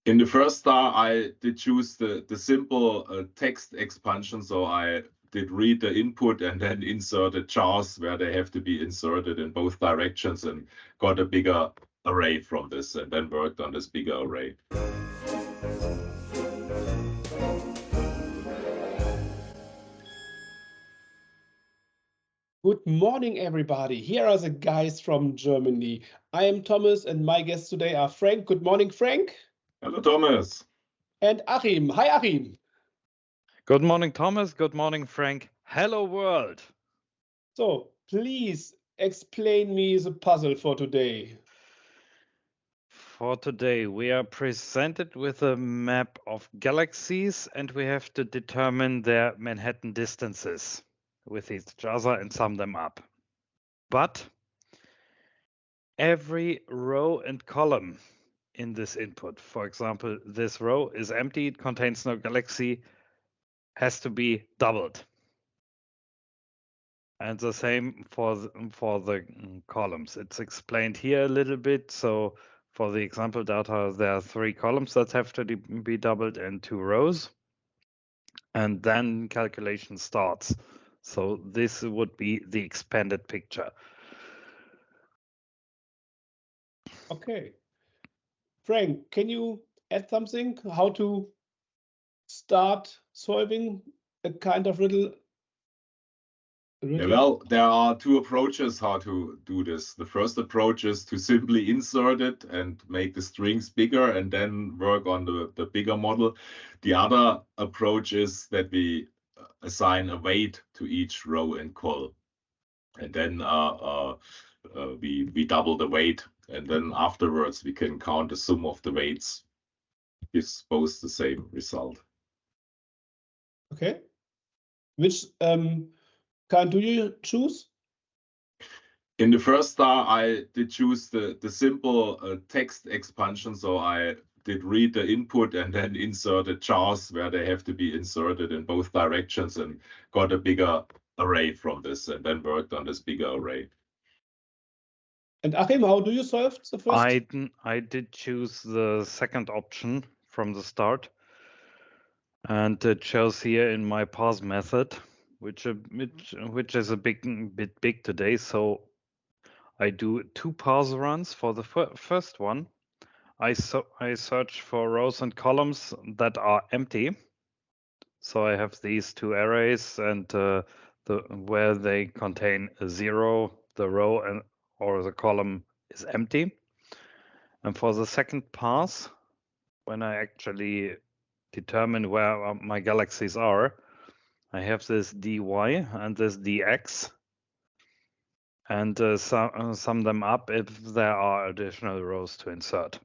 In the first star, I did choose the simple text expansion. So I did read the input and then inserted jars where they have to be inserted in both directions and got a bigger array from this and then worked on this bigger array. Good morning, everybody. Here are the guys from Germany. I am Thomas, and my guests today are Frank. Good morning, Frank. Hello, Thomas. And Achim. Hi, Achim. Good morning, Thomas. Good morning, Frank. Hello, world. So, please explain me the puzzle for today. For today, we are presented with a map of galaxies, and we have to determine their Manhattan distances with each other and sum them up. But every row and column in this input, for example, this row is empty, it contains no galaxy, has to be doubled. And the same for the columns. It's explained here a little bit. So for the example data, there are 3 columns that have to be doubled and 2 rows. And then calculation starts. So this would be the expanded picture. Okay. Frank, can you add something? How to start solving a kind of riddle? Yeah, well, there are 2 approaches how to do this. The first approach is to simply insert it and make the strings bigger and then work on the bigger model. The other approach is that we assign a weight to each row and column. And then we double the weight. And then afterwards we can count the sum of the weights. Gives both the same result. Okay. Which kind do you choose? In the first star, I did choose the simple text expansion. So I did read the input and then inserted jars where they have to be inserted in both directions and got a bigger array from this and then worked on this bigger array. And Achim, how do you solve the first? I did choose the second option from the start. And it shows here in my parse method, which is a bit big today. So I do 2 parse runs. For the first one, I search for rows and columns that are empty. So I have these 2 arrays, and where they contain a 0, the row or the column is empty. And for the second parse, when I actually determine where my galaxies are, I have this dy and this dx, and sum them up if there are additional rows to insert.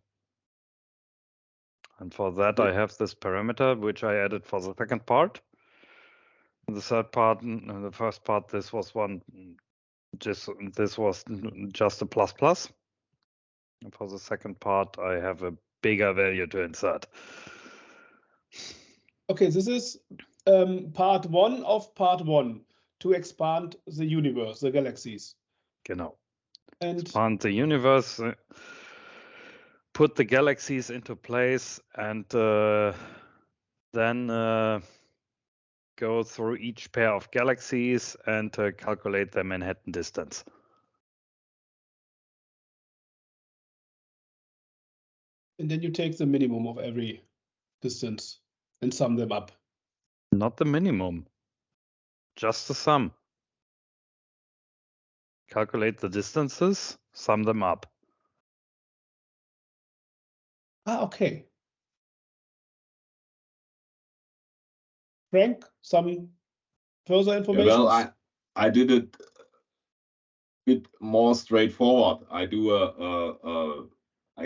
And for that, I have this parameter, which I added for the second part. In the third part, in the first part, this was just a plus. And for the second part, I have a bigger value to insert. Okay, this is part 1 of part 1 to expand the universe, the galaxies. Genau. And expand the universe, put the galaxies into place, and then go through each pair of galaxies and calculate their Manhattan distance. And then you take the minimum of every distance and sum them up. Not the minimum, just the sum. Calculate the distances, sum them up. Okay. Frank, some further information? Yeah, well, I did it a bit more straightforward. I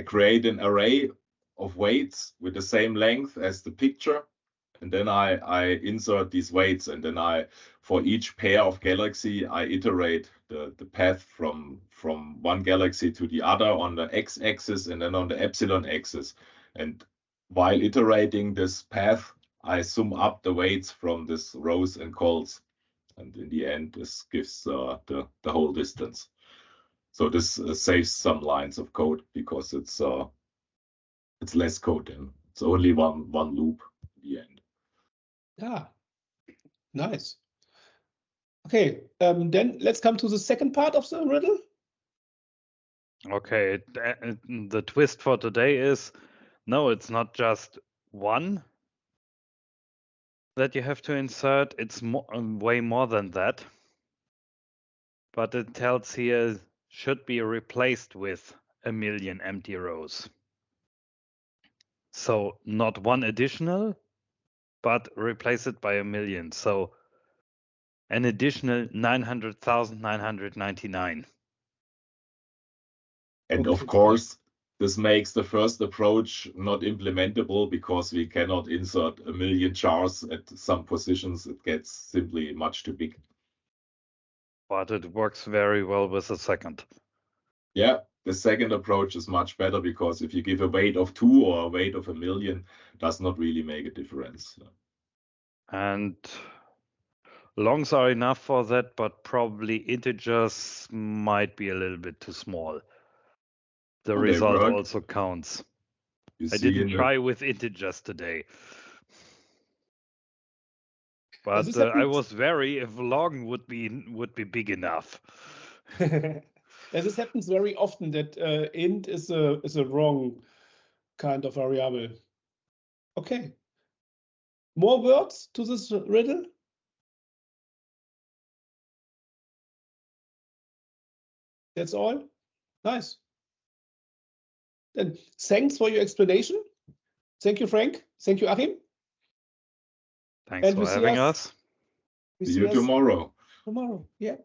create an array of weights with the same length as the picture, and then I insert these weights, and then for each pair of galaxy I iterate the path from one galaxy to the other on the x-axis and then on the epsilon axis. And while iterating this path, I sum up the weights from these rows and columns, and in the end this gives the whole distance. So this saves some lines of code because it's less code It's only one loop in the end. Yeah, nice. Okay, then let's come to the second part of the riddle. Okay, the twist for today is, no, it's not just one that you have to insert. It's way more than that. But it tells here should be replaced with 1,000,000 empty rows. So not one additional, but replace it by 1,000,000. So an additional 900,999. And of Okay. course, this makes the first approach not implementable because we cannot insert 1,000,000 jars at some positions. It gets simply much too big. But it works very well with the second. Yeah, the second approach is much better because if you give a weight of 2 or a weight of 1,000,000, does not really make a difference. And longs are enough for that, but probably integers might be a little bit too small. The They result work. also counts. You I see didn't in the- try with integers today. But this I happens- was very if long would be big enough. This happens very often that int is a wrong kind of variable. Okay. More words to this riddle? That's all? Nice. Then thanks for your explanation. Thank you, Frank. Thank you, Achim. Thanks And for we see having us- us. We See see you us tomorrow. tomorrow. Yeah.